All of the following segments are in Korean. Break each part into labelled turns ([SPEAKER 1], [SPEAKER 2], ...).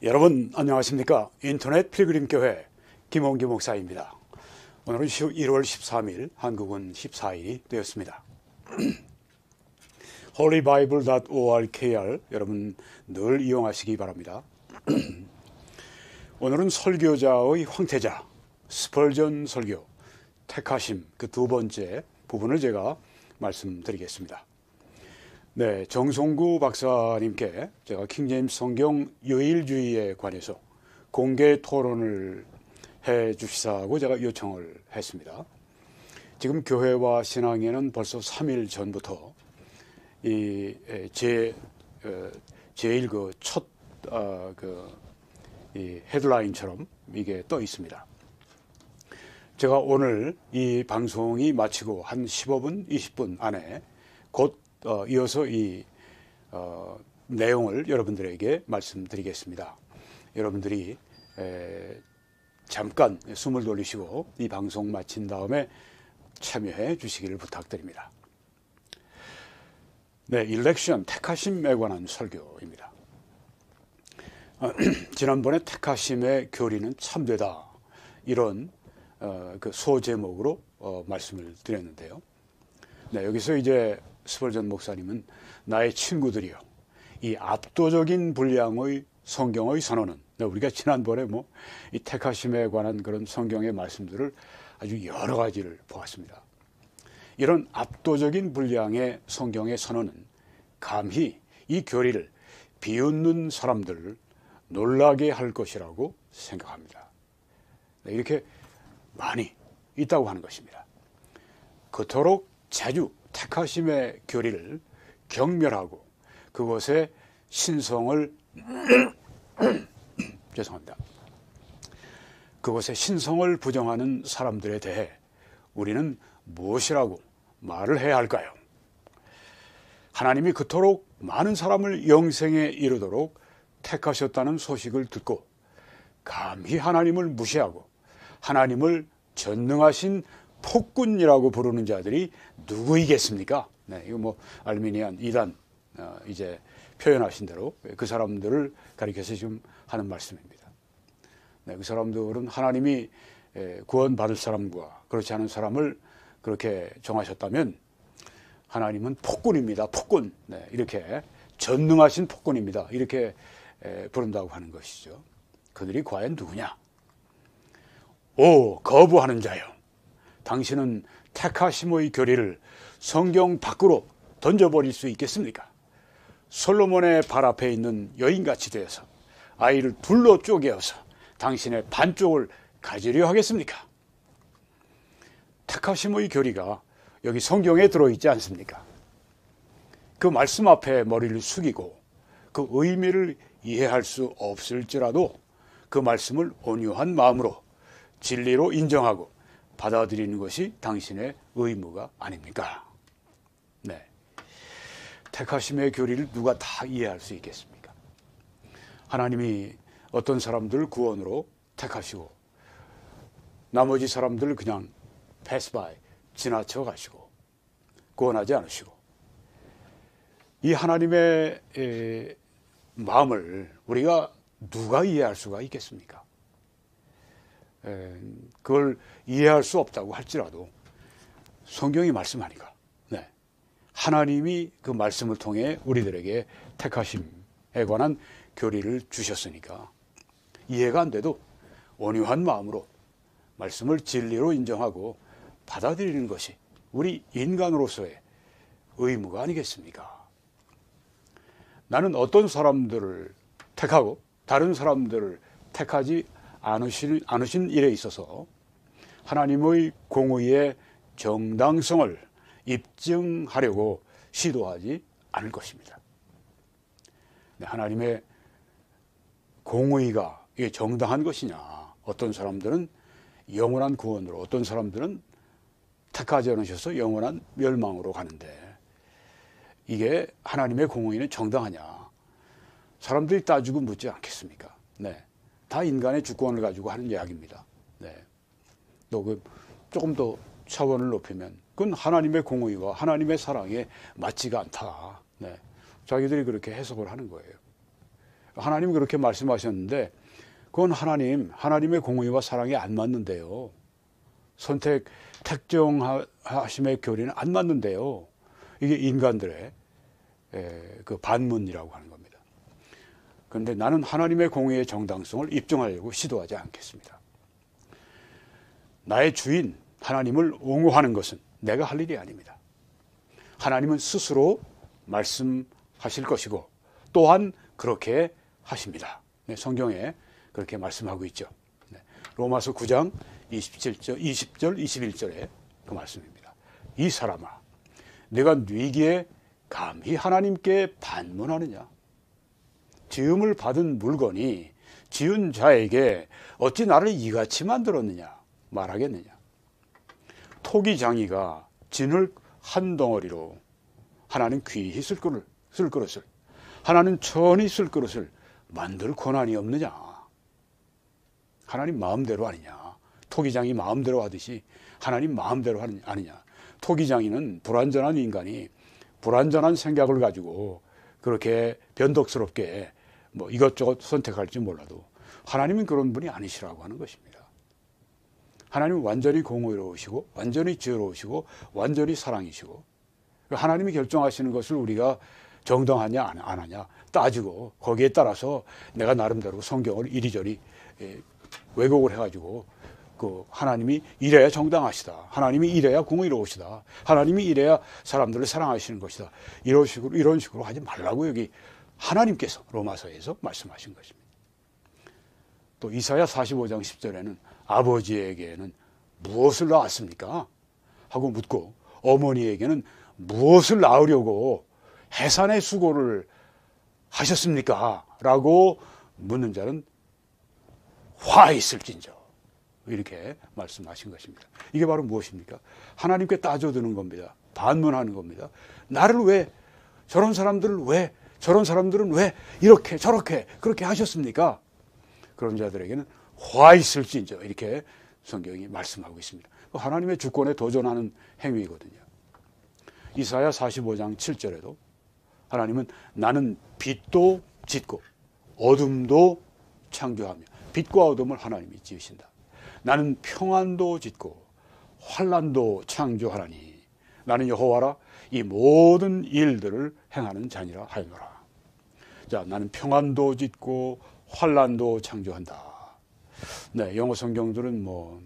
[SPEAKER 1] 여러분 안녕하십니까? 인터넷 필그림교회 김홍기 목사입니다. 오늘은 1월 13일, 한국은 14일이 되었습니다. holybible.org 여러분 늘 이용하시기 바랍니다. 오늘은 설교자의 황태자, 스펄전 설교, 택하심 그 두 번째 부분을 제가 말씀드리겠습니다. 네, 정송구 박사님께 제가 킹제임스 성경 유일주의에 관해서 공개 토론을 해 주시라고 제가 요청을 했습니다. 지금 교회와 신앙에는 벌써 3일 전부터 제일 첫 헤드라인처럼 이게 떠 있습니다. 제가 오늘 이 방송이 마치고 한 15분, 20분 안에 곧 이어서 이 내용을 여러분들에게 말씀드리겠습니다. 여러분들이 잠깐 숨을 돌리시고 이 방송 마친 다음에 참여해 주시기를 부탁드립니다. 네, 일렉션, 택하심에 관한 설교입니다. 지난번에 택하심의 교리는 참되다, 이런 그 소제목으로 말씀을 드렸는데요. 네, 여기서 이제 스펄전 목사님은 나의 친구들이요, 이 압도적인 분량의 성경의 선언은, 우리가 지난번에 이 택하심에 관한 그런 성경의 말씀들을 아주 여러 가지를 보았습니다. 이런 압도적인 분량의 성경의 선언은 감히 이 교리를 비웃는 사람들을 놀라게 할 것이라고 생각합니다. 네, 이렇게 많이 있다고 하는 것입니다. 그토록 자주 택하심의 교리를 경멸하고 그것의 신성을 죄송합니다. 그것의 신성을 부정하는 사람들에 대해 우리는 무엇이라고 말을 해야 할까요? 하나님이 그토록 많은 사람을 영생에 이르도록 택하셨다는 소식을 듣고 감히 하나님을 무시하고 하나님을 전능하신 폭군이라고 부르는 자들이 누구이겠습니까? 네, 이거 알미니안 이단 이제 표현하신 대로 그 사람들을 가리켜서 지금 하는 말씀입니다. 네, 그 사람들은 하나님이 구원받을 사람과 그렇지 않은 사람을 그렇게 정하셨다면 하나님은 폭군입니다. 폭군. 네, 이렇게 전능하신 폭군입니다. 이렇게 부른다고 하는 것이죠. 그들이 과연 누구냐? 오, 거부하는 자요, 당신은 택하심의 교리를 성경 밖으로 던져버릴 수 있겠습니까? 솔로몬의 발 앞에 있는 여인같이 되어서 아이를 둘로 쪼개어서 당신의 반쪽을 가지려 하겠습니까? 택하심의 교리가 여기 성경에 들어있지 않습니까? 그 말씀 앞에 머리를 숙이고 그 의미를 이해할 수 없을지라도 그 말씀을 온유한 마음으로 진리로 인정하고 받아들이는 것이 당신의 의무가 아닙니까? 네, 택하심의 교리를 누가 다 이해할 수 있겠습니까? 하나님이 어떤 사람들을 구원으로 택하시고 나머지 사람들을 그냥 패스 바이, 지나쳐 가시고 구원하지 않으시고, 이 하나님의 마음을 우리가 누가 이해할 수가 있겠습니까? 그걸 이해할 수 없다고 할지라도 성경이 말씀하니까, 네, 하나님이 그 말씀을 통해 우리들에게 택하심에 관한 교리를 주셨으니까 이해가 안 돼도 온유한 마음으로 말씀을 진리로 인정하고 받아들이는 것이 우리 인간으로서의 의무가 아니겠습니까? 나는 어떤 사람들을 택하고 다른 사람들을 택하지 않으신 일에 있어서 하나님의 공의의 정당성을 입증하려고 시도하지 않을 것입니다. 하나님의 공의가 이게 정당한 것이냐? 어떤 사람들은 영원한 구원으로, 어떤 사람들은 택하지 않으셔서 영원한 멸망으로 가는데, 이게 하나님의 공의는 정당하냐? 사람들이 따지고 묻지 않겠습니까? 네, 다 인간의 주권을 가지고 하는 이야기입니다. 네, 또 조금 더 차원을 높이면 그건 하나님의 공의와 하나님의 사랑에 맞지가 않다. 네, 자기들이 그렇게 해석을 하는 거예요. 하나님이 그렇게 말씀하셨는데 그건 하나님의 공의와 사랑이 안 맞는데요. 택정하심의 교리는 안 맞는데요. 이게 인간들의 그 반문이라고 하는 겁니다. 그런데 나는 하나님의 공의의 정당성을 입증하려고 시도하지 않겠습니다. 나의 주인 하나님을 옹호하는 것은 내가 할 일이 아닙니다. 하나님은 스스로 말씀하실 것이고 또한 그렇게 하십니다. 성경에 그렇게 말씀하고 있죠. 로마서 9장 20절 21절에 그 말씀입니다. 이 사람아 내가 뉘기에 감히 하나님께 반문하느냐. 지음을 받은 물건이 지은 자에게 어찌 나를 이같이 만들었느냐 말하겠느냐. 토기장이가 진을 한 덩어리로 하나는 귀히 쓸 그릇을 하나는 천히 쓸 그릇을 만들 권한이 없느냐. 하나님 마음대로 아니냐. 토기장이 마음대로 하듯이 하나님 마음대로 아니냐. 토기장이는 불완전한 인간이 불완전한 생각을 가지고 그렇게 변덕스럽게 뭐 이것저것 선택할지 몰라도 하나님은 그런 분이 아니시라고 하는 것입니다. 하나님은 완전히 공의로우시고 완전히 지혜로우시고 완전히 사랑이시고 하나님이 결정하시는 것을 우리가 정당하냐 안 하냐 따지고 거기에 따라서 내가 나름대로 성경을 이리저리 왜곡을 해가지고 그 하나님이 이래야 정당하시다. 하나님이 이래야 공의로우시다. 하나님이 이래야 사람들을 사랑하시는 것이다. 이런 식으로 하지 말라고 여기 하나님께서 로마서에서 말씀하신 것입니다. 또 이사야 45장 10절에는 아버지에게는 무엇을 낳았습니까? 하고 묻고 어머니에게는 무엇을 낳으려고 해산의 수고를 하셨습니까? 라고 묻는 자는 화 있을진저 이렇게 말씀하신 것입니다. 이게 바로 무엇입니까? 하나님께 따져드는 겁니다. 반문하는 겁니다. 나를 왜 저런 사람들은 왜 이렇게 저렇게 그렇게 하셨습니까? 그런 자들에게는 화 있을진저 이렇게 성경이 말씀하고 있습니다. 하나님의 주권에 도전하는 행위거든요. 이사야 45장 7절에도 하나님은 나는 빛도 짓고 어둠도 창조하며 빛과 어둠을 하나님이 지으신다. 나는 평안도 짓고 환난도 창조하나니 나는 여호와라 이 모든 일들을 행하는 자니라 하였노라. 자, 나는 평안도 짓고 환난도 창조한다. 네, 영어 성경들은 뭐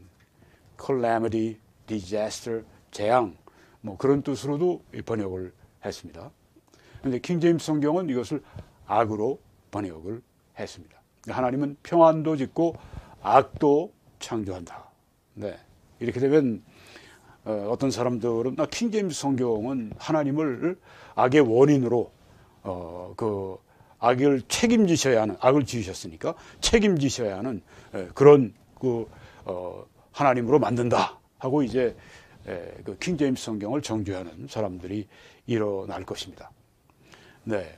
[SPEAKER 1] calamity, disaster, 재앙 뭐 그런 뜻으로도 번역을 했습니다. 그런데 킹제임스 성경은 이것을 악으로 번역을 했습니다. 하나님은 평안도 짓고 악도 창조한다. 네, 이렇게 되면 어떤 사람들은 킹제임스 성경은 하나님을 악의 원인으로 그 악을 책임지셔야 하는 악을 지으셨으니까 책임지셔야 하는 그런 그 하나님으로 만든다 하고 이제 그 킹제임스 성경을 정죄하는 사람들이 일어날 것입니다. 네,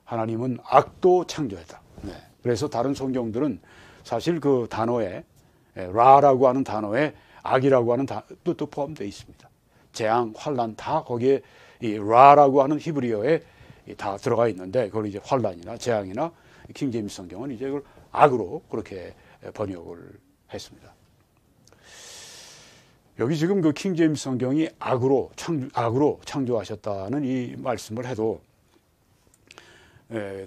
[SPEAKER 1] 하나님은 악도 창조했다. 네, 그래서 다른 성경들은 사실 그 단어에 라라고 하는 단어에 악이라고 하는 뜻도 포함되어 있습니다. 재앙, 환난 다 거기에 이 라라고 하는 히브리어에 다 들어가 있는데 그걸 이제 환난이나 재앙이나 킹제임스 성경은 이제 그걸 악으로 그렇게 번역을 했습니다. 여기 지금 그 킹제임스 성경이 악으로 창조하셨다는 이 말씀을 해도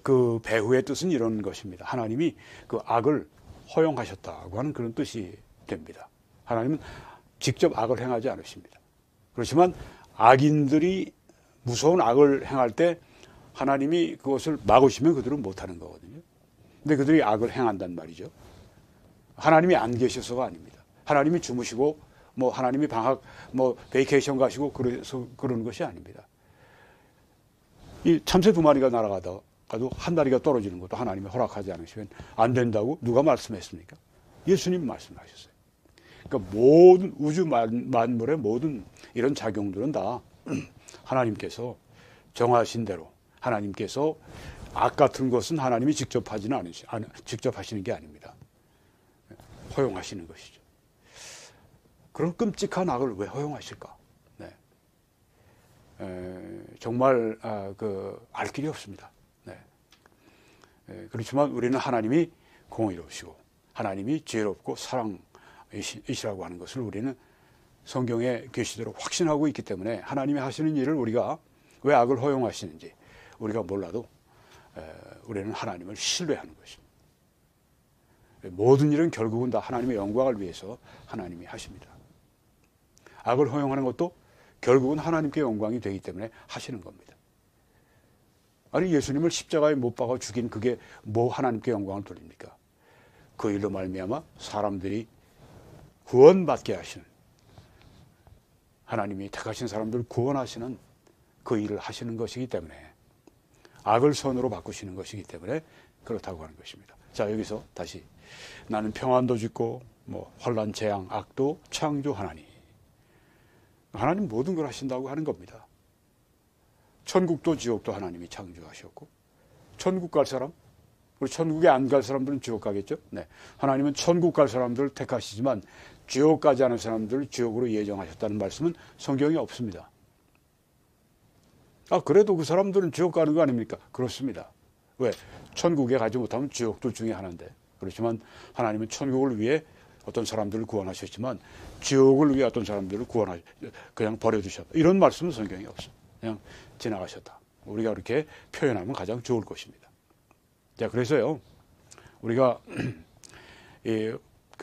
[SPEAKER 1] 그 배후의 뜻은 이런 것입니다. 하나님이 그 악을 허용하셨다고 하는 그런 뜻이 됩니다. 하나님은 직접 악을 행하지 않으십니다. 그렇지만 악인들이 무서운 악을 행할 때 하나님이 그것을 막으시면 그들은 못하는 거거든요. 근데 그들이 악을 행한단 말이죠. 하나님이 안 계셔서가 아닙니다. 하나님이 주무시고 뭐 하나님이 방학 뭐 베이케이션 가시고 그래서 그러는 것이 아닙니다. 이 참새 2마리가 날아가도 한 다리가 떨어지는 것도 하나님이 허락하지 않으시면 안 된다고 누가 말씀했습니까? 예수님 말씀하셨어요. 그러니까 모든 우주 만물의 모든 이런 작용들은 다 하나님께서 정하신 대로 하나님께서 악 같은 것은 하나님이 직접 하시는 게 아닙니다. 허용하시는 것이죠. 그런 끔찍한 악을 왜 허용하실까? 네. 정말 알 길이 없습니다. 네. 그렇지만 우리는 하나님이 공의로우시고 하나님이 지혜롭고 사랑이시라고 하는 것을 우리는 성경의 계시대로 확신하고 있기 때문에 하나님이 하시는 일을 우리가 왜 악을 허용하시는지 우리가 몰라도 우리는 하나님을 신뢰하는 것입니다. 모든 일은 결국은 다 하나님의 영광을 위해서 하나님이 하십니다. 악을 허용하는 것도 결국은 하나님께 영광이 되기 때문에 하시는 겁니다. 아니 예수님을 십자가에 못 박아 죽인 그게 뭐 하나님께 영광을 돌립니까? 그 일로 말미암아 사람들이 구원받게 하시는, 하나님이 택하신 사람들을 구원하시는 그 일을 하시는 것이기 때문에, 악을 선으로 바꾸시는 것이기 때문에 그렇다고 하는 것입니다. 자, 여기서 다시 나는 평안도 주고 혼란, 재앙, 악도 창조하나니, 하나님 모든 걸 하신다고 하는 겁니다. 천국도 지옥도 하나님이 창조하셨고, 천국 갈 사람, 우리 천국에 안 갈 사람들은 지옥 가겠죠. 네, 하나님은 천국 갈 사람들을 택하시지만 지옥 가지 않은 사람들을 지옥으로 예정하셨다는 말씀은 성경에 없습니다. 그래도 그 사람들은 지옥 가는 거 아닙니까? 그렇습니다. 왜? 천국에 가지 못하면 지옥도 중에 하나인데. 그렇지만 하나님은 천국을 위해 어떤 사람들을 구원하셨지만 지옥을 위해 어떤 사람들을 그냥 버려두셨다. 이런 말씀은 성경에 없어요. 그냥 지나가셨다. 우리가 그렇게 표현하면 가장 좋을 것입니다. 자, 그래서요, 우리가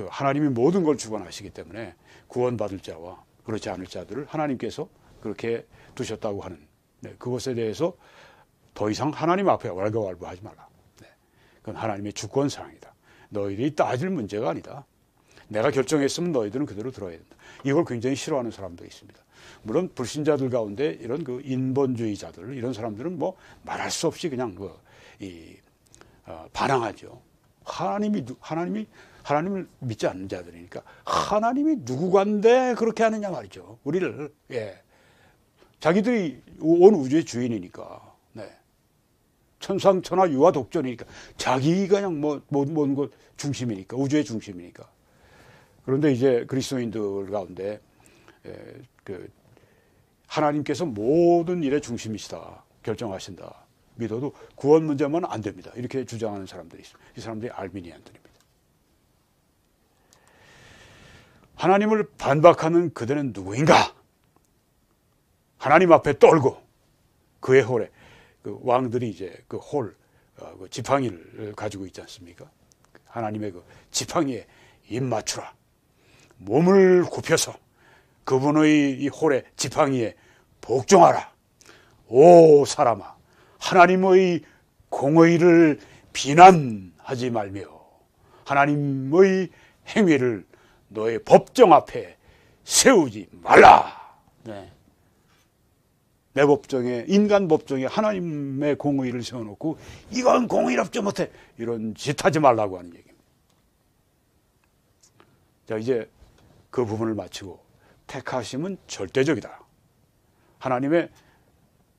[SPEAKER 1] 하나님이 모든 걸 주관하시기 때문에 구원받을 자와 그렇지 않을 자들을 하나님께서 그렇게 두셨다고 하는, 그것에 대해서 더 이상 하나님 앞에 왈가왈부하지 말라. 그건 하나님의 주권 사항이다. 너희들이 따질 문제가 아니다. 내가 결정했으면 너희들은 그대로 들어야 된다. 이걸 굉장히 싫어하는 사람도 있습니다. 물론 불신자들 가운데 이런 인본주의자들, 이런 사람들은 말할 수 없이 그냥 반항하죠. 하나님을 믿지 않는 자들이니까 하나님이 누구간데 그렇게 하느냐 말이죠. 우리를. 자기들이 온 우주의 주인이니까. 천상천하 유아 독존이니까 자기가 그냥 모든 것 중심이니까, 우주의 중심이니까. 그런데 이제 그리스도인들 가운데 하나님께서 모든 일의 중심이시다, 결정하신다 믿어도 구원 문제만 안 됩니다, 이렇게 주장하는 사람들이 있습니다. 이 사람들이 알미니안들입니다. 하나님을 반박하는 그들은 누구인가? 하나님 앞에 떨고 그의 홀에 왕들이 이제 그 지팡이를 가지고 있지 않습니까? 하나님의 지팡이에 입 맞추라. 몸을 굽혀서 그분의 이 홀에 지팡이에 복종하라. 오 사람아, 하나님의 공의를 비난하지 말며 하나님의 행위를 너의 법정 앞에 세우지 말라. 내 법정에, 인간 법정에 하나님의 공의를 세워놓고 이건 공의롭지 못해, 이런 짓 하지 말라고 하는 얘기입니다. 자, 이제 그 부분을 마치고, 택하심은 절대적이다. 하나님의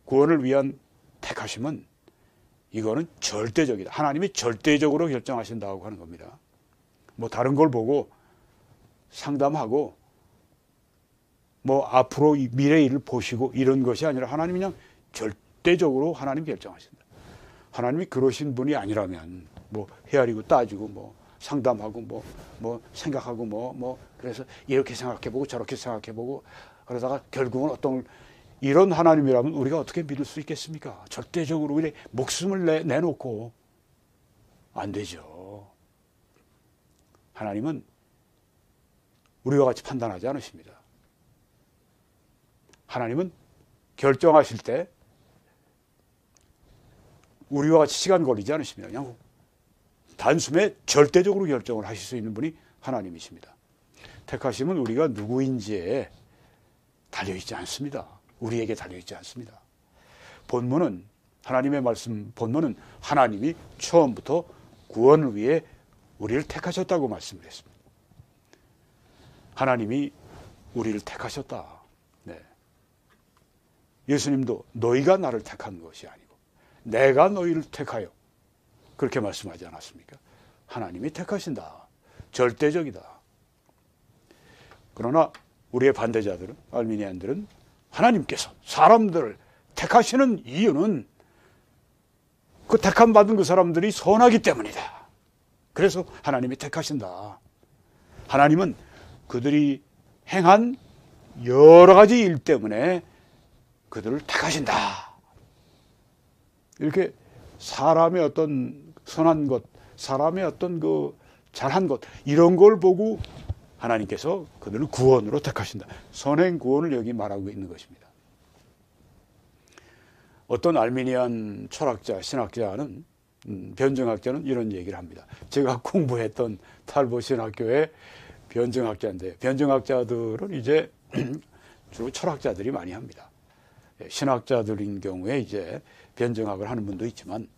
[SPEAKER 1] 구원을 위한 택하심은 이거는 절대적이다. 하나님이 절대적으로 결정하신다고 하는 겁니다. 다른 걸 보고 상담하고 앞으로 미래 일을 보시고 이런 것이 아니라 하나님이 그냥 절대적으로 하나님 결정하신다. 하나님이 그러신 분이 아니라면 헤아리고 따지고 상담하고 생각하고 그래서 이렇게 생각해보고 저렇게 생각해보고 그러다가 결국은 이런 하나님이라면 우리가 어떻게 믿을 수 있겠습니까? 절대적으로 우리 목숨을 내놓고 안 되죠. 하나님은 우리와 같이 판단하지 않으십니다. 하나님은 결정하실 때 우리와 같이 시간 걸리지 않으십니다. 그냥 단숨에 절대적으로 결정을 하실 수 있는 분이 하나님이십니다. 택하심은 우리가 누구인지에 달려있지 않습니다. 우리에게 달려있지 않습니다. 본문은, 하나님의 말씀 본문은 하나님이 처음부터 구원을 위해 우리를 택하셨다고 말씀을 했습니다. 하나님이 우리를 택하셨다. 예수님도 너희가 나를 택한 것이 아니고 내가 너희를 택하여, 그렇게 말씀하지 않았습니까? 하나님이 택하신다. 절대적이다. 그러나 우리의 반대자들은, 알미니안들은 하나님께서 사람들을 택하시는 이유는 그 택함 받은 그 사람들이 선하기 때문이다. 그래서 하나님이 택하신다. 하나님은 그들이 행한 여러 가지 일 때문에 그들을 택하신다. 이렇게 사람의 어떤 선한 것, 사람의 어떤 그 잘한 것, 이런 걸 보고 하나님께서 그들을 구원으로 택하신다. 선행 구원을 여기 말하고 있는 것입니다. 어떤 알미니안 철학자, 신학자는 변증학자는 이런 얘기를 합니다. 제가 공부했던 탈보 신학교의 변증학자인데, 변증학자들은 이제 주로 철학자들이 많이 합니다. 신학자들인 경우에 이제 변증학을 하는 분도 있지만,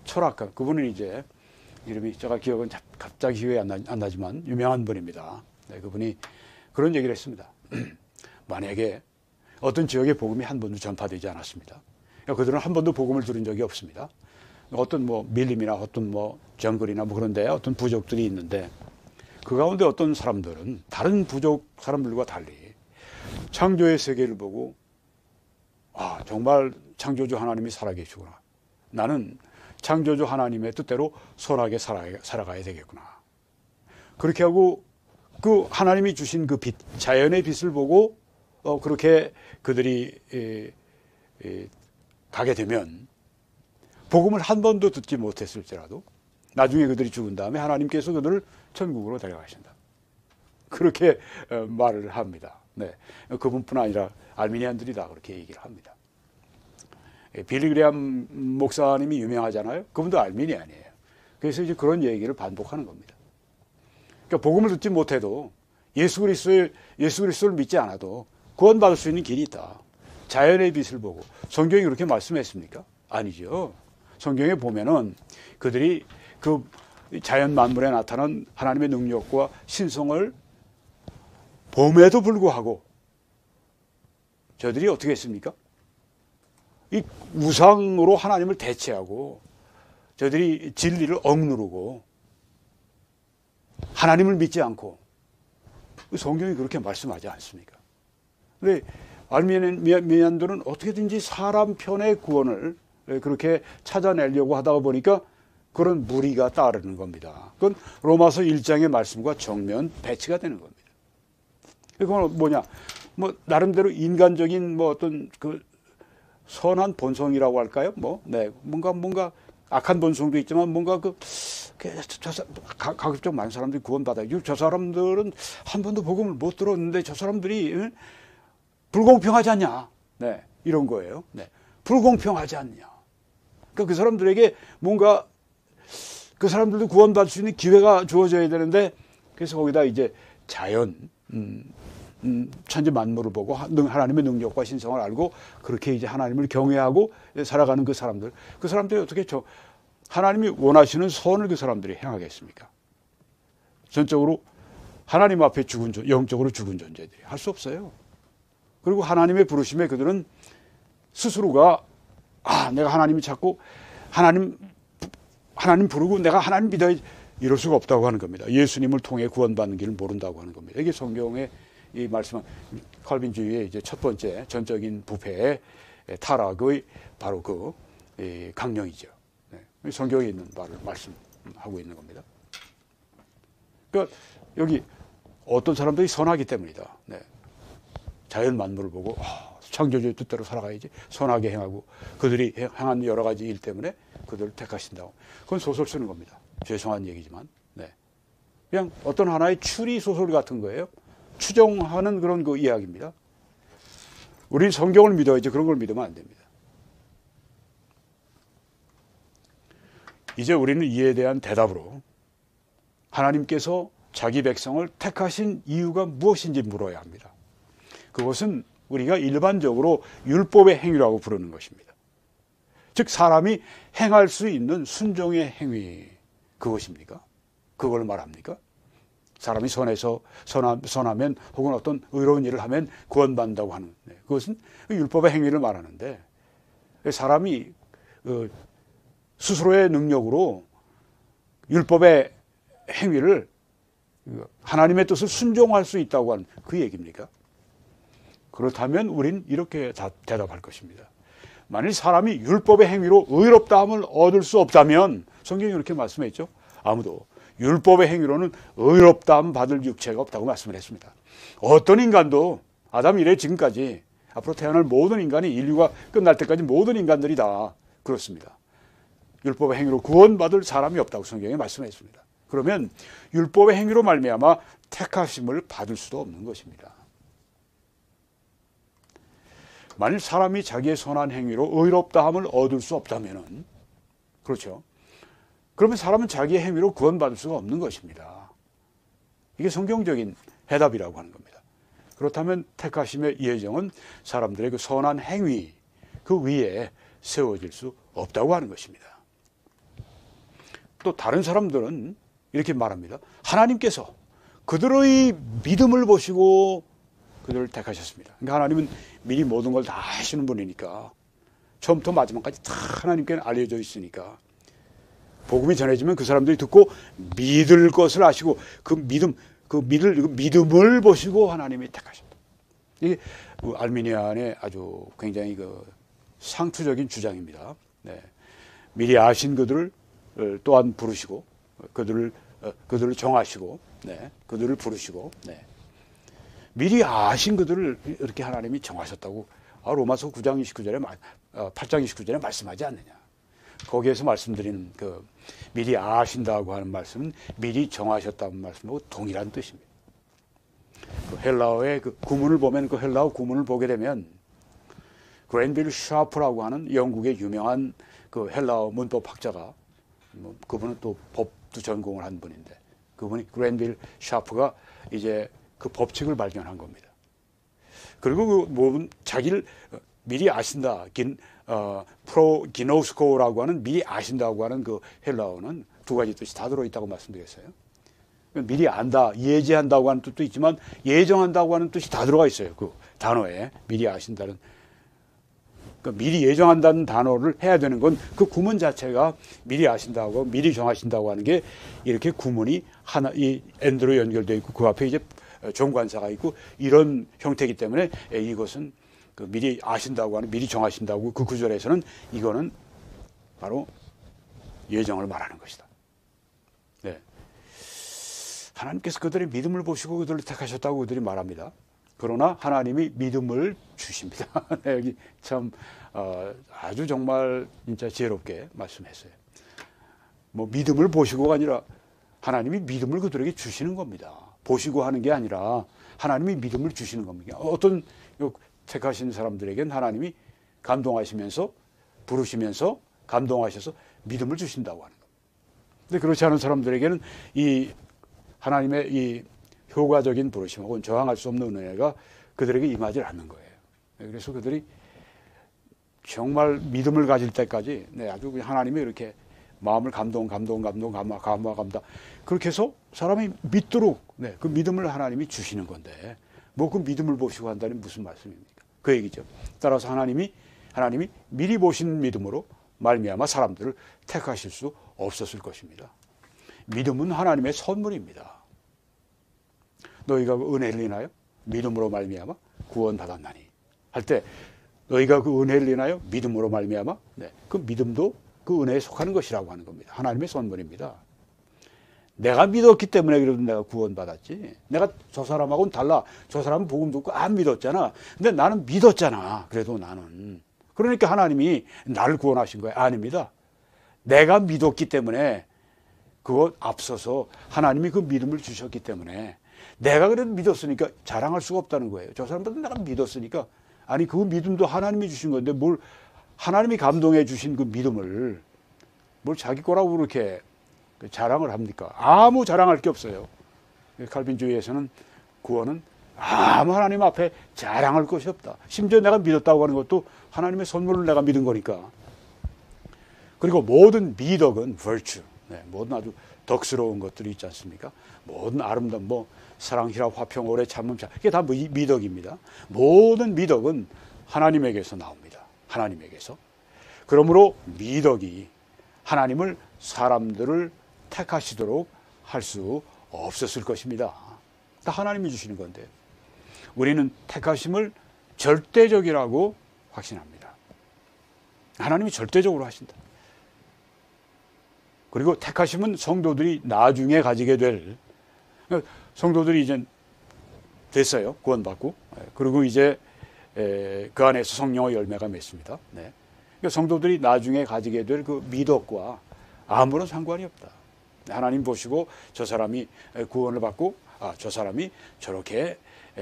[SPEAKER 1] 철학가, 그분은 이제 이름이 제가 기억은 갑자기 기억이 안 나지만 유명한 분입니다. 네, 그분이 그런 얘기를 했습니다. 만약에 어떤 지역에 복음이 한 번도 전파되지 않았습니다. 그러니까 그들은 한 번도 복음을 들은 적이 없습니다. 어떤 뭐 밀림이나 어떤 뭐 정글이나 뭐 그런데 어떤 부족들이 있는데, 그 가운데 어떤 사람들은 다른 부족 사람들과 달리 창조의 세계를 보고, 아, 정말 창조주 하나님이 살아계시구나. 나는 창조주 하나님의 뜻대로 선하게 살아가야 되겠구나. 그렇게 하고 그 하나님이 주신 그 빛, 자연의 빛을 보고 그렇게 그들이 가게 되면, 복음을 한 번도 듣지 못했을지라도 나중에 그들이 죽은 다음에 하나님께서 그들을 천국으로 데려가신다. 그렇게 말을 합니다. 네. 그분뿐 아니라 알미니안들이 다 그렇게 얘기를 합니다. 빌리 그레함 목사님이 유명하잖아요. 그분도 알미니안이에요. 그래서 이제 그런 얘기를 반복하는 겁니다. 그러니까 복음을 듣지 못해도 예수 그리스도를 믿지 않아도 구원받을 수 있는 길이 있다. 자연의 빛을 보고. 성경이 그렇게 말씀했습니까? 아니죠. 성경에 보면은 그들이 그 자연 만물에 나타난 하나님의 능력과 신성을 봄에도 불구하고 저들이 어떻게 했습니까? 이 우상으로 하나님을 대체하고 저들이 진리를 억누르고 하나님을 믿지 않고, 성경이 그렇게 말씀하지 않습니까? 근데 알미니안들은 어떻게든지 사람 편의 구원을 그렇게 찾아내려고 하다 보니까 그런 무리가 따르는 겁니다. 그건 로마서 1장의 말씀과 정면 배치가 되는 겁니다. 그건 뭐냐? 뭐 나름대로 인간적인 뭐 어떤 그 선한 본성이라고 할까요? 뭐, 네, 뭔가 악한 본성도 있지만 뭔가 가급적 많은 사람들이 구원받아요. 저 사람들은 한 번도 복음을 못 들었는데 저 사람들이 불공평하지 않냐? 네, 이런 거예요. 네, 불공평하지 않냐? 그러니까 그 사람들에게 뭔가 그 사람들도 구원받을 수 있는 기회가 주어져야 되는데, 그래서 거기다 이제 자연, 천지 만물을 보고 하나님의 능력과 신성을 알고 그렇게 이제 하나님을 경외하고 살아가는 그 사람들이 어떻게 하나님이 원하시는 선을 그 사람들이 행하겠습니까? 전적으로 하나님 앞에 영적으로 죽은 존재들이 할 수 없어요. 그리고 하나님의 부르심에 그들은 스스로가 내가 하나님이 자꾸 하나님 부르고 내가 하나님 믿어야지, 이럴 수가 없다고 하는 겁니다. 예수님을 통해 구원받는 길을 모른다고 하는 겁니다. 이게 성경의 이 말씀은 칼빈주의의 이제 첫 번째 전적인 부패의 타락의 바로 그 강령이죠. 네. 성경에 있는 바를 말씀하고 있는 겁니다. 그러니까 여기 어떤 사람들이 선하기 때문이다. 네. 자연 만물을 보고 창조주의 뜻대로 살아가야지, 선하게 행하고 그들이 행한 여러 가지 일 때문에 그들을 택하신다고. 그건 소설 쓰는 겁니다. 죄송한 얘기지만. 네. 그냥 어떤 하나의 추리 소설 같은 거예요. 추정하는 그런 그 이야기입니다. 우리는 성경을 믿어야지 그런 걸 믿으면 안 됩니다. 이제 우리는 이에 대한 대답으로 하나님께서 자기 백성을 택하신 이유가 무엇인지 물어야 합니다. 그것은 우리가 일반적으로 율법의 행위라고 부르는 것입니다. 즉 사람이 행할 수 있는 순종의 행위, 그것입니까? 그걸 말합니까? 사람이 선하면 혹은 어떤 의로운 일을 하면 구원받는다고 하는, 그것은 율법의 행위를 말하는데, 사람이 스스로의 능력으로 율법의 행위를 하나님의 뜻을 순종할 수 있다고 하는 그 얘기입니까? 그렇다면 우린 이렇게 대답할 것입니다. 만일 사람이 율법의 행위로 의롭다함을 얻을 수 없다면 성경이 이렇게 말씀했죠. 아무도 율법의 행위로는 의롭다함 받을 육체가 없다고 말씀을 했습니다. 어떤 인간도 아담 이래 지금까지 앞으로 태어날 모든 인간이 인류가 끝날 때까지 모든 인간들이 다 그렇습니다. 율법의 행위로 구원받을 사람이 없다고 성경에 말씀했습니다. 그러면 율법의 행위로 말미암아 택하심을 받을 수도 없는 것입니다. 만일 사람이 자기의 선한 행위로 의롭다함을 얻을 수 없다면은, 그렇죠. 그러면 사람은 자기의 행위로 구원받을 수가 없는 것입니다. 이게 성경적인 해답이라고 하는 겁니다. 그렇다면 택하심의 예정은 사람들의 그 선한 행위 그 위에 세워질 수 없다고 하는 것입니다. 또 다른 사람들은 이렇게 말합니다. 하나님께서 그들의 믿음을 보시고 그들을 택하셨습니다. 그러니까 하나님은 미리 모든 걸 다 아시는 분이니까, 처음부터 마지막까지 다 하나님께 알려져 있으니까 복음이 전해지면 그 사람들이 듣고 믿을 것을 아시고 그 믿음을 보시고 하나님이 택하셨다. 이게 알미니안의 아주 굉장히 그 상투적인 주장입니다. 네. 미리 아신 그들을 또한 부르시고 그들을 정하시고, 네. 그들을 부르시고, 네. 미리 아신 그들을 이렇게 하나님이 정하셨다고 로마서 9장 29절에 8장 29절에 말씀하지 않느냐. 거기에서 말씀드리는 그 미리 아신다고 하는 말씀은 미리 정하셨다는 말씀하고 동일한 뜻입니다. 그 헬라어의 그 구문을 보면, 그 헬라어 구문을 보게 되면 그랜빌 샤프라고 하는 영국의 유명한 그 헬라어 문법 학자가, 그분은 또 법도 전공을 한 분인데, 그분이 그랜빌 샤프가 이제 그 법칙을 발견한 겁니다. 그리고 그 자기를 미리 아신다, 프로기노스코라고 하는 미리 아신다고 하는 그 헬라어는 두 가지 뜻이 다 들어있다고 말씀드렸어요. 미리 안다, 예지한다고 하는 뜻도 있지만 예정한다고 하는 뜻이 다 들어가 있어요. 그 단어에 미리 아신다는, 그러니까 미리 예정한다는 단어를 해야 되는 건 그 구문 자체가 미리 아신다고 미리 정하신다고 하는 게 이렇게 구문이 하나 이 엔드로 연결되어 있고 그 앞에 이제 정관사가 있고 이런 형태이기 때문에 이것은 그 미리 아신다고 하는, 미리 정하신다고 그 구절에서는 이거는 바로 예정을 말하는 것이다. 네. 하나님께서 그들의 믿음을 보시고 그들을 택하셨다고 그들이 말합니다. 그러나 하나님이 믿음을 주십니다. 네, 여기 참 아주 정말 진짜 지혜롭게 말씀했어요. 뭐 믿음을 보시고가 아니라 하나님이 믿음을 그들에게 주시는 겁니다. 보시고 하는 게 아니라 하나님이 믿음을 주시는 겁니다. 어떤 택하신 사람들에게는 하나님이 감동하시면서 부르시면서 감동하셔서 믿음을 주신다고 하는 겁니다. 근데 그렇지 않은 사람들에게는 이 하나님의 이 효과적인 부르심하고는 저항할 수 없는 은혜가 그들에게 임하지 않는 거예요. 그래서 그들이 정말 믿음을 가질 때까지 아주 하나님이 이렇게 마음을 감동 그렇게 해서 사람이 믿도록 그 믿음을 하나님이 주시는 건데, 뭐 그 믿음을 보시고 한다니 무슨 말씀입니까? 그 얘기죠. 따라서 하나님이 미리 보신 믿음으로 말미암아 사람들을 택하실 수 없었을 것입니다. 믿음은 하나님의 선물입니다. 너희가 은혜를 인하여 믿음으로 말미암아 구원받았나니 할 때, 너희가 그 은혜를 인하여 믿음으로 말미암아, 그 믿음도 그 은혜에 속하는 것이라고 하는 겁니다. 하나님의 선물입니다. 내가 믿었기 때문에 그래도 내가 구원받았지. 내가 저 사람하고는 달라. 저 사람은 복음 듣고 안 믿었잖아. 근데 나는 믿었잖아. 그래도 나는. 그러니까 하나님이 나를 구원하신 거예요. 아닙니다. 내가 믿었기 때문에, 그거 앞서서 하나님이 그 믿음을 주셨기 때문에 내가 그래도 믿었으니까 자랑할 수가 없다는 거예요. 저 사람들은 내가 믿었으니까. 아니, 그 믿음도 하나님이 주신 건데 뭘 하나님이 감동해 주신 그 믿음을 뭘 자기 거라고 그렇게 자랑을 합니까? 아무 자랑할 게 없어요. 칼빈주의에서는 구원은 아무 하나님 앞에 자랑할 것이 없다. 심지어 내가 믿었다고 하는 것도 하나님의 선물을 내가 믿은 거니까. 그리고 모든 미덕은 virtue, 모든 아주 덕스러운 것들이 있지 않습니까? 모든 아름다운 사랑, 희락, 화평, 오래 참음, 이게 다 미덕입니다. 모든 미덕은 하나님에게서 나옵니다. 하나님에게서. 그러므로 미덕이 하나님을, 사람들을 택하시도록 할 수 없었을 것입니다. 다 하나님이 주시는 건데 우리는 택하심을 절대적이라고 확신합니다. 하나님이 절대적으로 하신다. 그리고 택하심은 성도들이 나중에 가지게 될, 성도들이 이제 됐어요. 구원받고. 그리고 이제 그 안에서 성령의 열매가 맺습니다. 네. 그러니까 성도들이 나중에 가지게 될 그 미덕과 아무런 상관이 없다. 하나님 보시고 저 사람이 구원을 받고 저 사람이 저렇게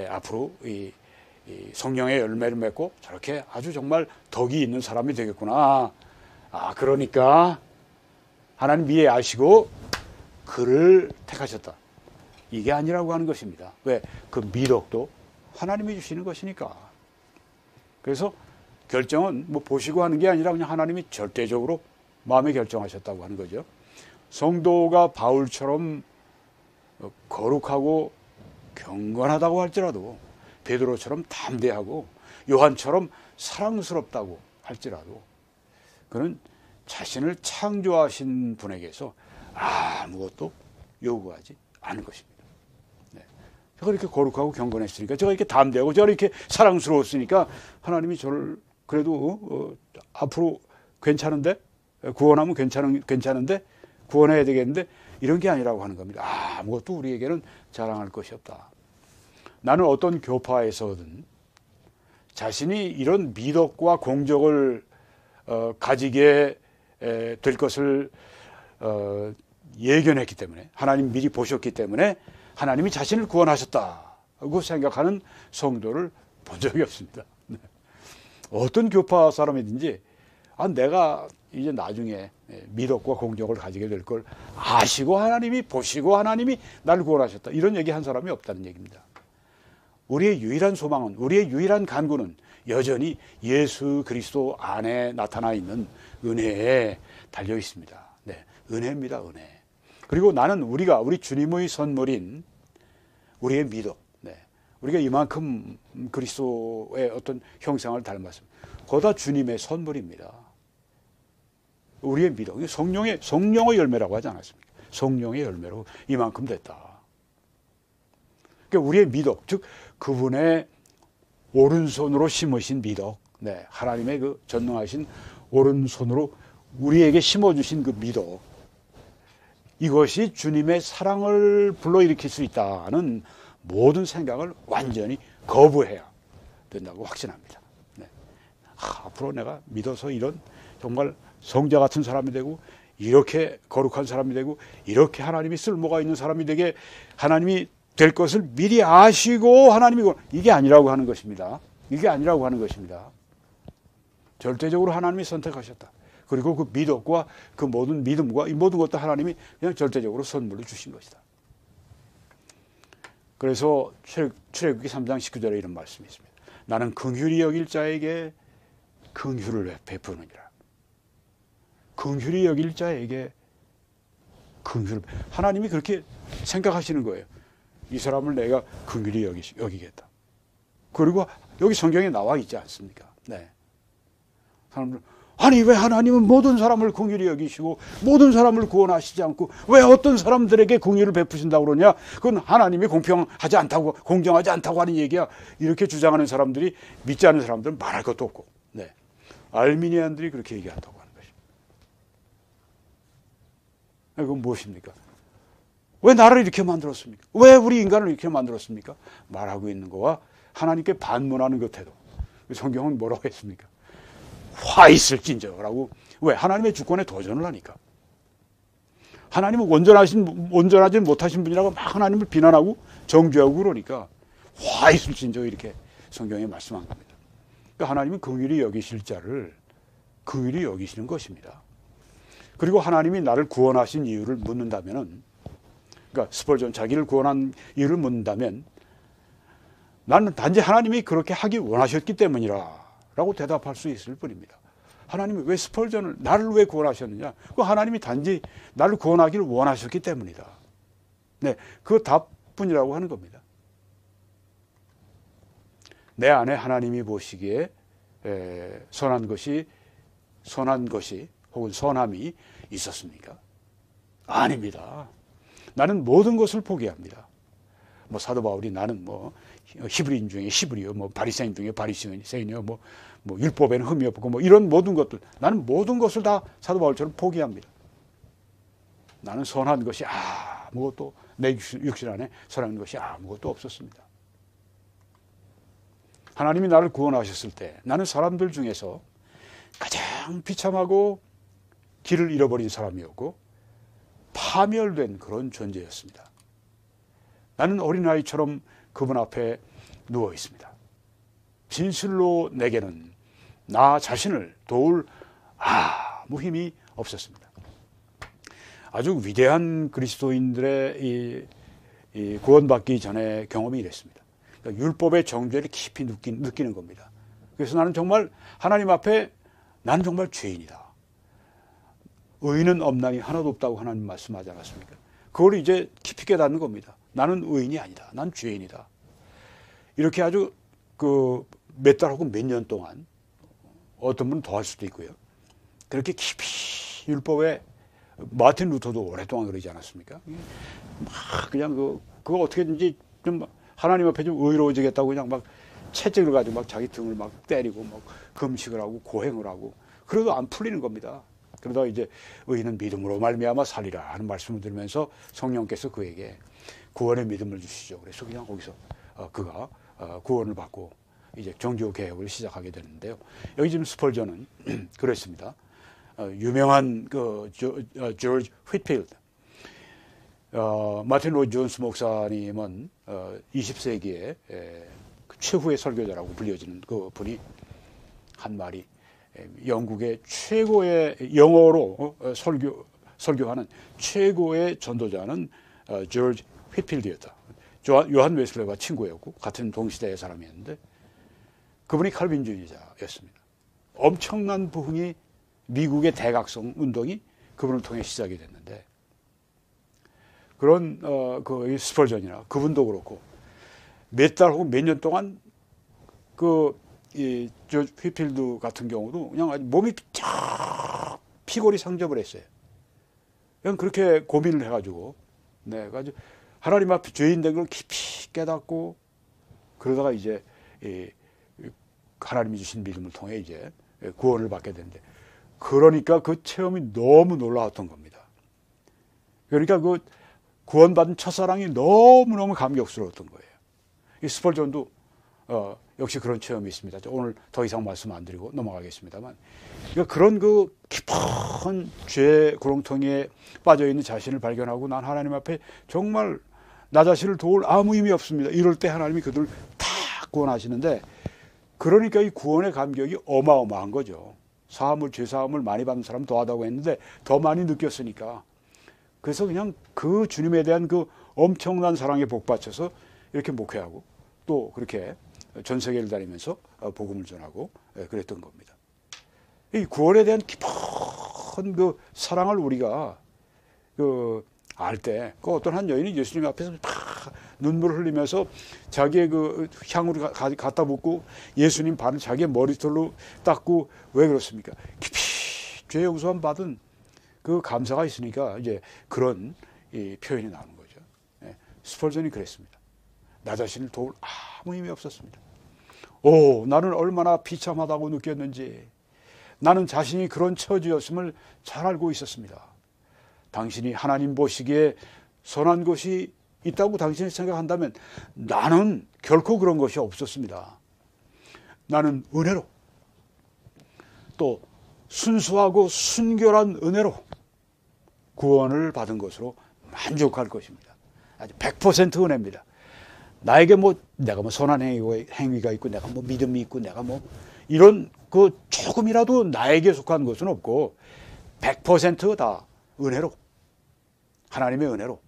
[SPEAKER 1] 앞으로 이 성령의 열매를 맺고 저렇게 아주 정말 덕이 있는 사람이 되겠구나. 그러니까 하나님 미리 아시고 그를 택하셨다. 이게 아니라고 하는 것입니다. 왜? 그 미덕도 하나님이 주시는 것이니까. 그래서 결정은 뭐 보시고 하는 게 아니라 그냥 하나님이 절대적으로 마음에 결정하셨다고 하는 거죠. 성도가 바울처럼 거룩하고 경건하다고 할지라도, 베드로처럼 담대하고 요한처럼 사랑스럽다고 할지라도 그는 자신을 창조하신 분에게서 아무것도 요구하지 않은 것입니다. 네. 제가 이렇게 거룩하고 경건했으니까, 제가 이렇게 담대하고 제가 이렇게 사랑스러웠으니까 하나님이 저를 그래도 앞으로 괜찮은데, 구원하면 괜찮은데 구원해야 되겠는데, 이런 게 아니라고 하는 겁니다. 아무것도 우리에게는 자랑할 것이 없다. 나는 어떤 교파에서든 자신이 이런 미덕과 공적을 가지게 될 것을 예견했기 때문에, 하나님 미리 보셨기 때문에 하나님이 자신을 구원하셨다고 생각하는 성도를 본 적이 없습니다. 네. 어떤 교파 사람이든지 내가 이제 나중에 미덕과 공적을 가지게 될 걸 아시고 하나님이 보시고 하나님이 나를 구원하셨다, 이런 얘기 한 사람이 없다는 얘기입니다. 우리의 유일한 소망은, 우리의 유일한 간구는 여전히 예수 그리스도 안에 나타나 있는 은혜에 달려 있습니다. 네, 은혜입니다, 은혜. 그리고 나는 우리 주님의 선물인 우리의 미덕, 네, 우리가 이만큼 그리스도의 어떤 형상을 닮았습니다. 그거 다 주님의 선물입니다. 우리의 미덕, 성령의 열매라고 하지 않았습니까? 성령의 열매로 이만큼 됐다. 그러니까 우리의 미덕, 즉 그분의 오른손으로 심으신 미덕, 네, 하나님의 그 전능하신 오른손으로 우리에게 심어주신 그 미덕, 이것이 주님의 사랑을 불러일으킬 수 있다는 모든 생각을 완전히 거부해야 된다고 확신합니다. 네. 앞으로 내가 믿어서 이런 정말 성자 같은 사람이 되고, 이렇게 거룩한 사람이 되고, 이렇게 하나님이 쓸모가 있는 사람이 되게 하나님이 될 것을 미리 아시고 하나님이, 이게 아니라고 하는 것입니다. 이게 아니라고 하는 것입니다. 절대적으로 하나님이 선택하셨다. 그리고 그 미덕과 그 모든 믿음과 이 모든 것도 하나님이 그냥 절대적으로 선물로 주신 것이다. 그래서 출애굽기 3장 19절에 이런 말씀이 있습니다. 나는 긍휼히 여길 자에게 긍휼을 베푸느니라. 긍휼히 여길 자에게 긍휼을, 하나님이 그렇게 생각하시는 거예요. 이 사람을 내가 긍휼히 여기겠다. 그리고 여기 성경에 나와 있지 않습니까? 네. 사람들, 아니 왜 하나님은 모든 사람을 긍휼히 여기시고 모든 사람을 구원하시지 않고 왜 어떤 사람들에게 긍휼을 베푸신다고 그러냐? 그건 하나님이 공평하지 않다고, 공정하지 않다고 하는 얘기야. 이렇게 주장하는 사람들이, 믿지 않는 사람들은 말할 것도 없고, 네, 알미니안들이 그렇게 얘기한다고 하는 것입니다. 그건 무엇입니까? 왜 나를 이렇게 만들었습니까? 왜 우리 인간을 이렇게 만들었습니까? 말하고 있는 거와 하나님께 반문하는 것에도 성경은 뭐라고 했습니까? 화 있을진저라고. 왜? 하나님의 주권에 도전을 하니까. 하나님은 온전하지 못하신 분이라고 막 하나님을 비난하고 정죄하고 그러니까 화 있을진저, 이렇게 성경에 말씀한 겁니다. 그러니까 하나님은 긍휼히 여기실 자를 긍휼히 여기시는 것입니다. 그리고 하나님이 나를 구원하신 이유를 묻는다면은, 그러니까 스펄전 자기를 구원한 이유를 묻는다면, 나는 단지 하나님이 그렇게 하기 원하셨기 때문이라 라고 대답할 수 있을 뿐입니다. 하나님이 왜 스펄전을, 나를 왜 구원하셨느냐? 그 하나님이 단지 나를 구원하기를 원하셨기 때문이다. 네, 그 답뿐이라고 하는 겁니다. 내 안에 하나님이 보시기에 선한 것이 혹은 선함이 있었습니까? 아닙니다. 나는 모든 것을 포기합니다. 뭐 사도 바울이 나는 뭐 히브리인 중에 히브리요, 뭐 바리새인 중에 바리새인이요, 뭐 율법에는 흠이 없고 뭐 이런 모든 것들, 나는 모든 것을 다 사도 바울처럼 포기합니다. 나는 선한 것이 아무것도, 내 육신 안에 선한 것이 아무것도 없었습니다. 하나님이 나를 구원하셨을 때 나는 사람들 중에서 가장 비참하고 길을 잃어버린 사람이었고 파멸된 그런 존재였습니다. 나는 어린아이처럼 그분 앞에 누워 있습니다. 진실로 내게는 나 자신을 도울 아무 힘이 없었습니다. 아주 위대한 그리스도인들의 이 구원받기 전에 경험이 이랬습니다. 그러니까 율법의 정죄를 깊이 느끼는 겁니다. 그래서 나는 정말 하나님 앞에 나는 정말 죄인이다. 의인은 없나니 하나도 없다고 하나님 말씀하지 않았습니까? 그걸 이제 깊이 깨닫는 겁니다. 나는 의인이 아니다. 난 죄인이다. 이렇게 아주 몇 달 혹은 몇 년 동안, 어떤 분은 더 할 수도 있고요. 그렇게 깊이 율법에, 마틴 루터도 오랫동안 그러지 않았습니까? 막 그냥 그거 어떻게든지 좀 하나님 앞에 좀 의로워지겠다고 그냥 막 채찍을 가지고 막 자기 등을 막 때리고 막 금식을 하고 고행을 하고, 그래도 안 풀리는 겁니다. 그러다 이제 의인은 믿음으로 말미암아 살리라 하는 말씀을 들으면서 성령께서 그에게 구원의 믿음을 주시죠. 그래서 그냥 거기서 그가 구원을 받고 이제 정교 개혁을 시작하게 되는데요. 여기 지금 스펄전은 그랬습니다. 유명한 조지 휘필드, 마틴 로이드 존스 목사님은 20세기의 최후의 설교자라고 불려지는 그 분이 한 말이, 영국의 최고의 영어로 설교하는 최고의 전도자는 조지 휘필드였다. 요한 웨슬레와 친구였고 같은 동시대의 사람이었는데 그분이 칼빈주의자였습니다. 엄청난 부흥이, 미국의 대각성 운동이 그분을 통해 시작이 됐는데, 그런 그 스펄전이나 그분도 그렇고 몇 달 혹은 몇 년 동안 이 조지 휘필드 같은 경우도 그냥 아주 몸이 쫙 피골이 상접을 했어요. 그냥 그렇게 고민을 해가지고, 네, 가지고 하나님 앞에 죄인 된 걸 깊이 깨닫고, 그러다가 이제 하나님이 주신 믿음을 통해 이제 구원을 받게 되는데, 그러니까 그 체험이 너무 놀라웠던 겁니다. 그러니까 그 구원받은 첫사랑이 너무너무 감격스러웠던 거예요. 이 스펄전도 역시 그런 체험이 있습니다. 오늘 더 이상 말씀 안 드리고 넘어가겠습니다만, 그러니까 그런 그 깊은 죄 구렁텅이에 빠져 있는 자신을 발견하고, 난 하나님 앞에 정말 나 자신을 도울 아무 힘이 없습니다. 이럴 때 하나님이 그들을 다 구원하시는데, 그러니까 이 구원의 감격이 어마어마한 거죠. 죄 사함을 많이 받는 사람 더하다고 했는데 더 많이 느꼈으니까. 그래서 그냥 그 주님에 대한 그 엄청난 사랑에 복받쳐서 이렇게 목회하고 또 그렇게 전 세계를 다니면서 복음을 전하고 그랬던 겁니다. 이 구원에 대한 깊은 그 사랑을 우리가 알 때, 어떤 한 여인이 예수님 앞에서 막 눈물을 흘리면서 자기의 그 향으로 갖다 붓고 예수님 발을 자기의 머리털로 닦고, 왜 그렇습니까? 깊이 죄 용서함 받은 그 감사가 있으니까 이제 그런 표현이 나오는 거죠. 스펄전이 그랬습니다. 나 자신을 도울 아무 힘이 없었습니다. 나는 얼마나 비참하다고 느꼈는지, 나는 자신이 그런 처지였음을 잘 알고 있었습니다. 당신이 하나님 보시기에 선한 것이 있다고 당신이 생각한다면 나는 결코 그런 것이 없었습니다. 나는 은혜로, 또 순수하고 순결한 은혜로 구원을 받은 것으로 만족할 것입니다. 아주 100% 은혜입니다. 나에게 내가 선한 행위가 있고, 내가 믿음이 있고, 내가 이런 조금이라도 나에게 속한 것은 없고, 100% 다 은혜로, 하나님의 은혜로,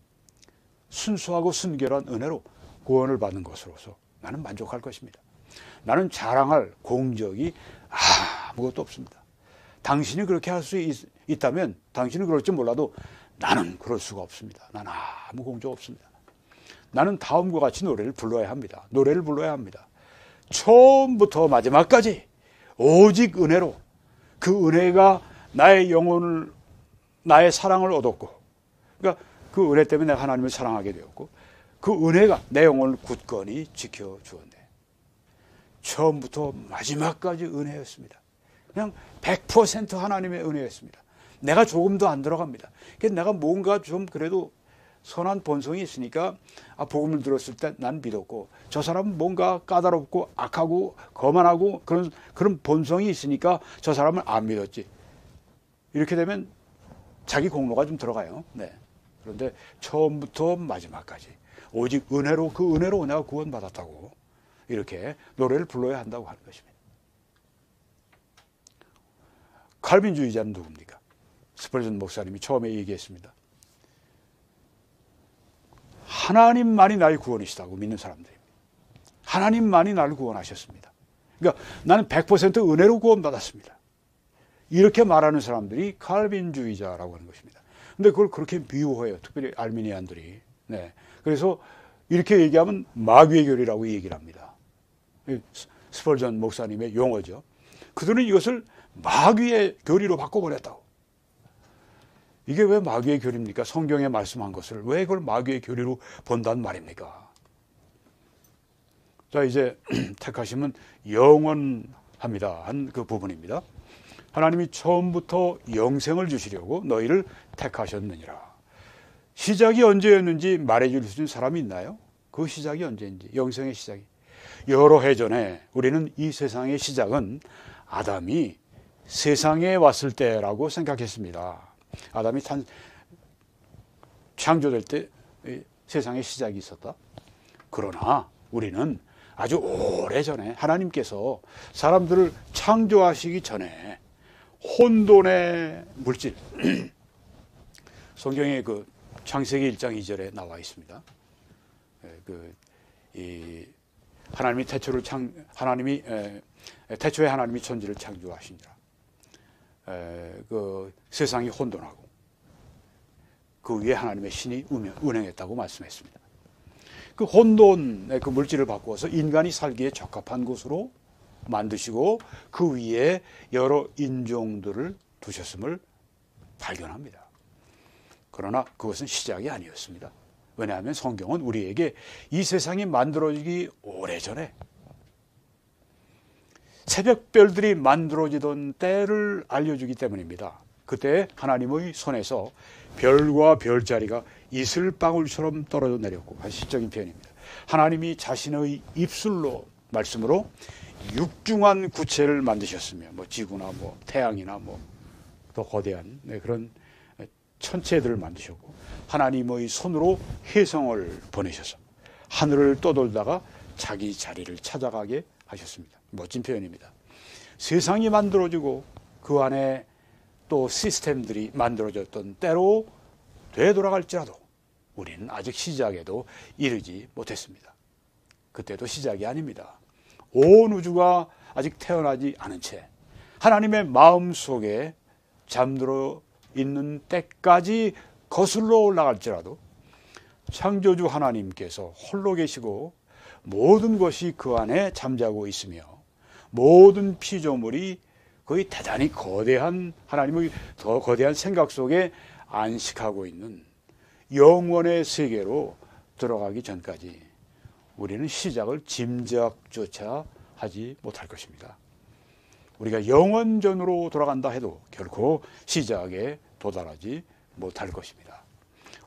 [SPEAKER 1] 순수하고 순결한 은혜로 구원을 받는 것으로서 나는 만족할 것입니다. 나는 자랑할 공적이 아무것도 없습니다. 당신이 그렇게 할 수 있다면, 당신은 그럴지 몰라도 나는 그럴 수가 없습니다. 나는 아무 공적 없습니다. 나는 다음과 같이 노래를 불러야 합니다. 노래를 불러야 합니다. 처음부터 마지막까지 오직 은혜로, 그 은혜가 나의 영혼을, 나의 사랑을 얻었고, 그러니까 그 은혜 때문에 내가 하나님을 사랑하게 되었고, 그 은혜가 내 영혼을 굳건히 지켜주었네. 처음부터 마지막까지 은혜였습니다. 그냥 100% 하나님의 은혜였습니다. 내가 조금도 안 들어갑니다. 그래서 내가 뭔가 좀 그래도 선한 본성이 있으니까 복음을 들었을 때 난 믿었고, 저 사람은 뭔가 까다롭고 악하고 거만하고 그런 본성이 있으니까 저 사람은 안 믿었지. 이렇게 되면 자기 공로가 좀 들어가요. 네. 그런데 처음부터 마지막까지 오직 은혜로, 그 은혜로 내가 구원받았다고 이렇게 노래를 불러야 한다고 하는 것입니다. 칼빈주의자는 누굽니까? 스펄전 목사님이 처음에 얘기했습니다. 하나님만이 나의 구원이시다고 믿는 사람들입니다. 하나님만이 나를 구원하셨습니다. 그러니까 나는 100% 은혜로 구원받았습니다. 이렇게 말하는 사람들이 칼빈주의자라고 하는 것입니다. 근데 그걸 그렇게 미워해요. 특별히 알미니안들이. 네. 그래서 이렇게 얘기하면 마귀의 교리라고 얘기를 합니다. 스펄전 목사님의 용어죠. 그들은 이것을 마귀의 교리로 바꿔버렸다고. 이게 왜 마귀의 교리입니까? 성경에 말씀한 것을 왜 그걸 마귀의 교리로 본단 말입니까? 자, 이제 택하심은 영원합니다 한 그 부분입니다. 하나님이 처음부터 영생을 주시려고 너희를 택하셨느니라. 시작이 언제였는지 말해줄 수 있는 사람이 있나요? 그 시작이 언제인지, 영생의 시작이. 여러 해 전에 우리는 이 세상의 시작은 아담이 세상에 왔을 때라고 생각했습니다. 아담이 창조될 때 세상의 시작이 있었다. 그러나 우리는 아주 오래전에 하나님께서 사람들을 창조하시기 전에 혼돈의 물질, 성경에 그 창세기 1장 2절에 나와 있습니다. 하나님이 태초에 하나님이 천지를 창조하시니라. 그 세상이 혼돈하고 그 위에 하나님의 신이 운행했다고 말씀했습니다. 그 혼돈의 그 물질을 바꾸어서 인간이 살기에 적합한 곳으로 만드시고 그 위에 여러 인종들을 두셨음을 발견합니다. 그러나 그것은 시작이 아니었습니다. 왜냐하면 성경은 우리에게 이 세상이 만들어지기 오래전에 새벽별들이 만들어지던 때를 알려주기 때문입니다. 그때 하나님의 손에서 별과 별자리가 이슬방울처럼 떨어져 내렸고, 아주 시적인 표현입니다. 하나님이 자신의 입술로, 말씀으로 육중한 구체를 만드셨으며, 지구나 태양이나 더 거대한 그런 천체들을 만드셨고, 하나님의 손으로 혜성을 보내셔서 하늘을 떠돌다가 자기 자리를 찾아가게 하셨습니다. 멋진 표현입니다. 세상이 만들어지고 그 안에 또 시스템들이 만들어졌던 때로 되돌아갈지라도 우리는 아직 시작에도 이르지 못했습니다. 그때도 시작이 아닙니다. 온 우주가 아직 태어나지 않은 채 하나님의 마음 속에 잠들어 있는 때까지 거슬러 올라갈지라도 창조주 하나님께서 홀로 계시고 모든 것이 그 안에 잠자고 있으며 모든 피조물이 거의 대단히 거대한 하나님의 더 거대한 생각 속에 안식하고 있는 영원의 세계로 들어가기 전까지 우리는 시작을 짐작조차 하지 못할 것입니다. 우리가 영원전으로 돌아간다 해도 결코 시작에 도달하지 못할 것입니다.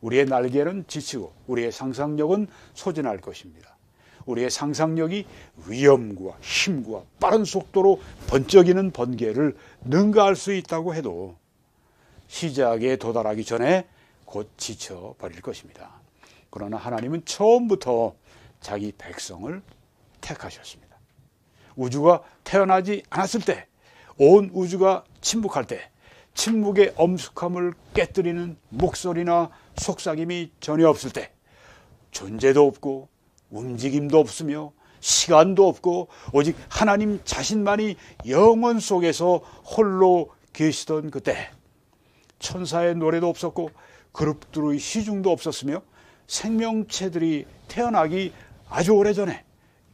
[SPEAKER 1] 우리의 날개는 지치고 우리의 상상력은 소진할 것입니다. 우리의 상상력이 위엄과 힘과 빠른 속도로 번쩍이는 번개를 능가할 수 있다고 해도 시작에 도달하기 전에 곧 지쳐버릴 것입니다. 그러나 하나님은 처음부터 자기 백성을 택하셨습니다. 우주가 태어나지 않았을 때, 온 우주가 침묵할 때, 침묵의 엄숙함을 깨뜨리는 목소리나 속삭임이 전혀 없을 때, 존재도 없고 움직임도 없으며 시간도 없고 오직 하나님 자신만이 영원 속에서 홀로 계시던 그때, 천사의 노래도 없었고 그룹들의 시중도 없었으며 생명체들이 태어나기 아주 오래전에,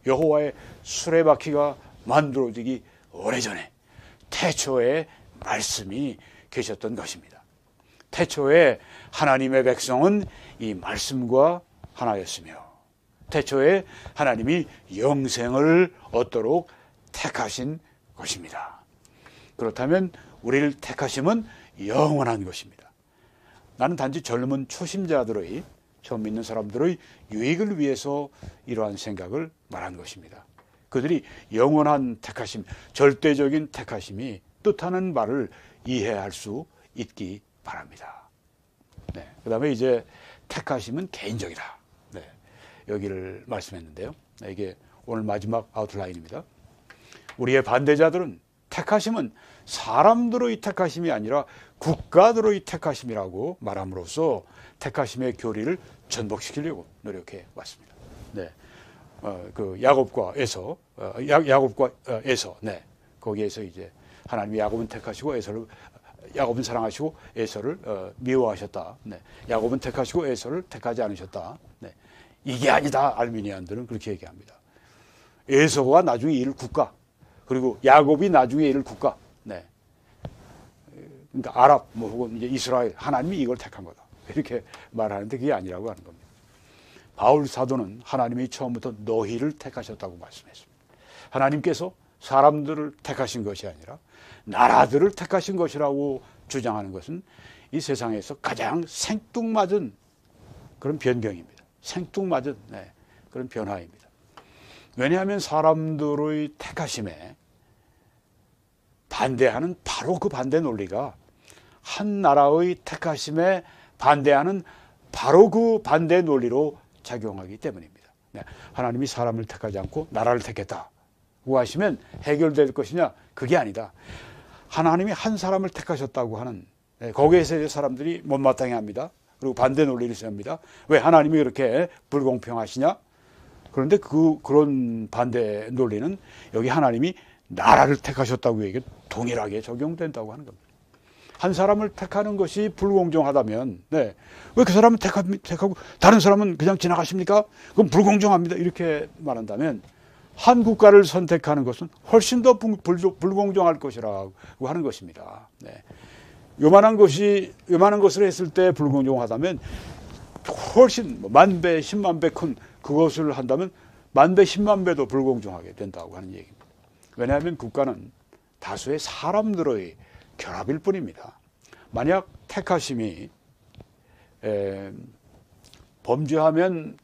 [SPEAKER 1] 여호와의 수레바퀴가 만들어지기 오래전에 태초에 말씀이 계셨던 것입니다. 태초에 하나님의 백성은 이 말씀과 하나였으며 태초에 하나님이 영생을 얻도록 택하신 것입니다. 그렇다면 우리를 택하심은 영원한 것입니다. 나는 단지 젊은 초심자들의, 처음 믿는 사람들의 유익을 위해서 이러한 생각을 말한 것입니다. 그들이 영원한 택하심, 절대적인 택하심이 뜻하는 말을 이해할 수 있기 바랍니다. 네, 그 다음에 이제 택하심은 개인적이다. 네, 여기를 말씀했는데요. 네, 이게 오늘 마지막 아웃라인입니다. 우리의 반대자들은 택하심은 사람들의 택하심이 아니라 국가들의 택하심이라고 말함으로써 택하심의 교리를 전복시키려고 노력해 왔습니다. 네, 그 야곱과 에서, 네, 거기에서 이제 하나님이 야곱은 택하시고 야곱은 사랑하시고 에서를 미워하셨다. 네, 야곱은 택하시고 에서를 택하지 않으셨다. 네, 이게 아니다. 알미니안들은 그렇게 얘기합니다. 에서가 나중에 이를 국가, 그리고 야곱이 나중에 이를 국가. 네, 그러니까 아랍 혹은 이제 이스라엘, 하나님이 이걸 택한 거다. 이렇게 말하는데 그게 아니라고 하는 겁니다. 바울 사도는 하나님이 처음부터 너희를 택하셨다고 말씀했습니다. 하나님께서 사람들을 택하신 것이 아니라 나라들을 택하신 것이라고 주장하는 것은 이 세상에서 가장 생뚱맞은 그런 변경입니다. 생뚱맞은 그런 변화입니다. 왜냐하면 사람들의 택하심에 반대하는 바로 그 반대 논리가 한 나라의 택하심에 반대하는 바로 그 반대 논리로 작용하기 때문입니다. 하나님이 사람을 택하지 않고 나라를 택했다고 하시면 해결될 것이냐? 그게 아니다. 하나님이 한 사람을 택하셨다고 하는, 거기에서 사람들이 못마땅해 합니다. 그리고 반대 논리를 세웁니다. 왜 하나님이 그렇게 불공평하시냐? 그런데 그런 반대 논리는 여기 하나님이 나라를 택하셨다고 얘기 동일하게 적용된다고 하는 겁니다. 한 사람을 택하는 것이 불공정하다면, 왜 그 사람은 택하고 다른 사람은 그냥 지나가십니까? 그럼 불공정합니다. 이렇게 말한다면 한 국가를 선택하는 것은 훨씬 더 불공정할 것이라고 하는 것입니다. 네. 요만한 것을 했을 때 불공정하다면 훨씬 만배, 10만 배 큰 그것을 한다면 만배, 10만 배도 불공정하게 된다고 하는 얘기입니다. 왜냐하면 국가는 다수의 사람들의 결합일 뿐입니다. 만약 택하심이 범죄하면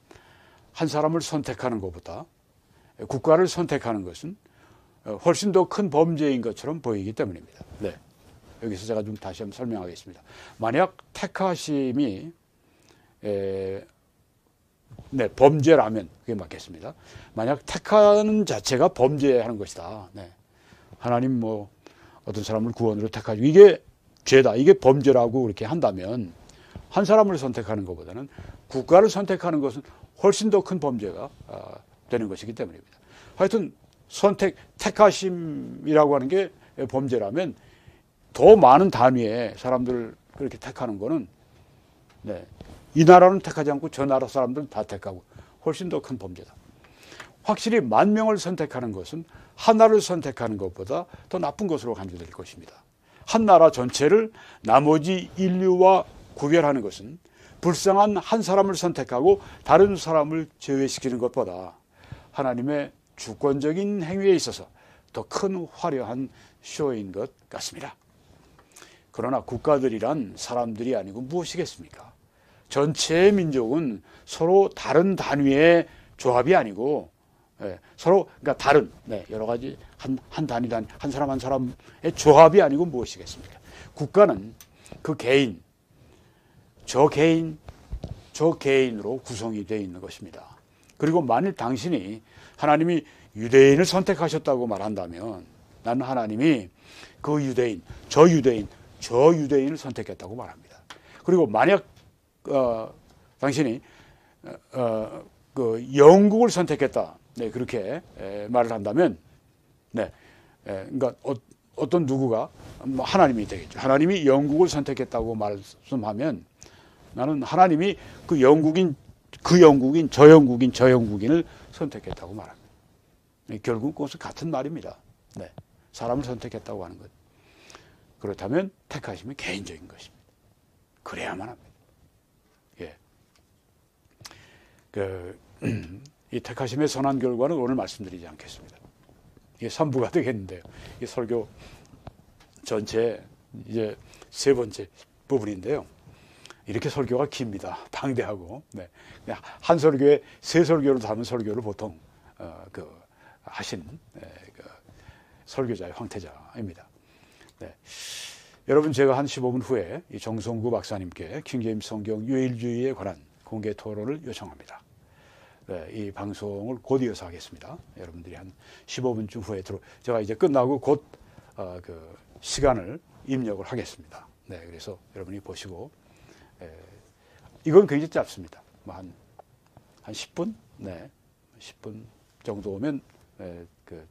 [SPEAKER 1] 한 사람을 선택하는 것보다 국가를 선택하는 것은 훨씬 더 큰 범죄인 것처럼 보이기 때문입니다. 네, 여기서 제가 좀 다시 한번 설명하겠습니다. 만약 택하심이 범죄라면 그게 맞겠습니다. 만약 택하는 자체가 범죄하는 것이다. 네. 하나님 어떤 사람을 구원으로 택하시고 이게 죄다, 이게 범죄라고 그렇게 한다면 한 사람을 선택하는 것보다는 국가를 선택하는 것은 훨씬 더 큰 범죄가 되는 것이기 때문입니다. 하여튼 택하심이라고 하는 게 범죄라면 더 많은 단위의 사람들을 그렇게 택하는 거는 이 나라는 택하지 않고 저 나라 사람들은 다 택하고 훨씬 더 큰 범죄다. 확실히 10,000명을 선택하는 것은 하나를 선택하는 것보다 더 나쁜 것으로 간주될 것입니다. 한 나라 전체를 나머지 인류와 구별하는 것은 불쌍한 한 사람을 선택하고 다른 사람을 제외시키는 것보다 하나님의 주권적인 행위에 있어서 더 큰 화려한 쇼인 것 같습니다. 그러나 국가들이란 사람들이 아니고 무엇이겠습니까? 전체 민족은 서로 다른 단위의 조합이 아니고 서로 그러니까 다른 여러 가지 한 단위 한 사람 한 사람의 조합이 아니고 무엇이겠습니까? 국가는 그 개인, 저 개인으로 구성이 되어 있는 것입니다. 그리고 만일 당신이 하나님이 유대인을 선택하셨다고 말한다면 나는 하나님이 그 유대인, 저 유대인을 선택했다고 말합니다. 그리고 만약 당신이 그 영국을 선택했다, 그렇게 말을 한다면, 그러니까 어떤 누구가 하나님이 되겠죠. 하나님이 영국을 선택했다고 말씀하면 나는 하나님이 그 영국인, 저 영국인을 선택했다고 말합니다. 결국 그것은 같은 말입니다. 사람을 선택했다고 하는 것. 그렇다면 택하심이 개인적인 것입니다. 그래야만 합니다. 예. 이 택하심의 선한 결과는 오늘 말씀드리지 않겠습니다. 이게 3부가 되겠는데요. 이 설교 전체 이제 세 번째 부분인데요. 이렇게 설교가 깁니다. 방대하고. 네. 한 설교에 세 설교를 담은 설교를 보통 하신 그 설교자의 황태자입니다. 네. 여러분, 제가 한 15분 후에 이 정성구 박사님께 킹제임스 성경 유일주의에 관한 공개 토론을 요청합니다. 네, 이 방송을 곧 이어서 하겠습니다. 여러분들이 한 15분쯤 후에 제가 이제 끝나고 곧 그 시간을 입력을 하겠습니다. 네, 그래서 여러분이 보시고, 이건 굉장히 짧습니다. 뭐 한 10분? 네, 10분 정도면 그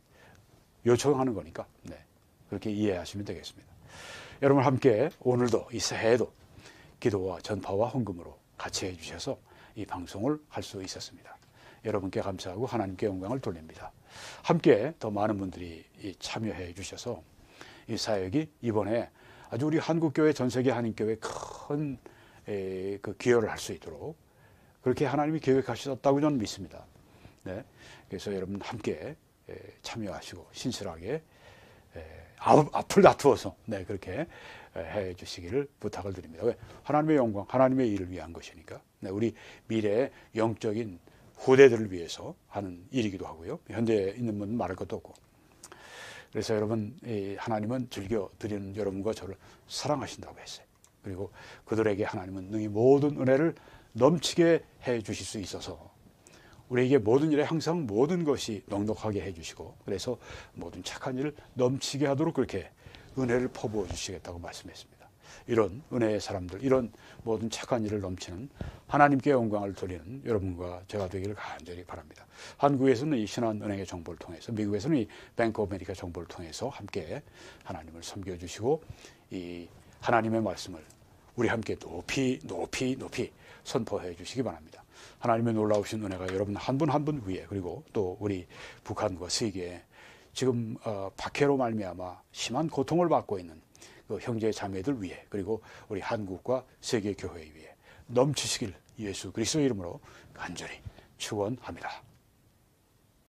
[SPEAKER 1] 요청하는 거니까, 네, 그렇게 이해하시면 되겠습니다. 여러분 함께 오늘도 이 새해에도 기도와 전파와 헌금으로 같이 해주셔서 이 방송을 할 수 있었습니다. 여러분께 감사하고 하나님께 영광을 돌립니다. 함께 더 많은 분들이 참여해 주셔서 이 사역이 이번에 아주 우리 한국교회, 전세계 한인교회 큰 그 기여를 할 수 있도록 그렇게 하나님이 계획하셨다고 저는 믿습니다. 네. 그래서 여러분 함께 참여하시고 신실하게 앞을 다투어서 네, 그렇게 해 주시기를 부탁을 드립니다. 왜? 하나님의 영광, 하나님의 일을 위한 것이니까. 네, 우리 미래의 영적인 후대들을 위해서 하는 일이기도 하고요. 현대에 있는 분은 말할 것도 없고. 그래서 여러분, 하나님은 즐겨 드리는 여러분과 저를 사랑하신다고 했어요. 그리고 그들에게 하나님은 능히 모든 은혜를 넘치게 해 주실 수 있어서 우리에게 모든 일에 항상 모든 것이 넉넉하게 해 주시고, 그래서 모든 착한 일을 넘치게 하도록 그렇게 은혜를 퍼부어 주시겠다고 말씀했습니다. 이런 은혜의 사람들, 이런 모든 착한 일을 넘치는 하나님께 영광을 돌리는 여러분과 제가 되기를 간절히 바랍니다. 한국에서는 이 신한은행의 정보를 통해서, 미국에서는 이 뱅크 오브 아메리카 정보를 통해서 함께 하나님을 섬겨주시고 이 하나님의 말씀을 우리 함께 높이 선포해 주시기 바랍니다. 하나님의 놀라우신 은혜가 여러분 한 분 한 분 위에, 그리고 또 우리 북한과 세계에 지금 박해로 말미암아 심한 고통을 받고 있는 그 형제 자매들 위에, 그리고 우리 한국과 세계 교회 위에 넘치시길 예수 그리스도의 이름으로 간절히 축원합니다.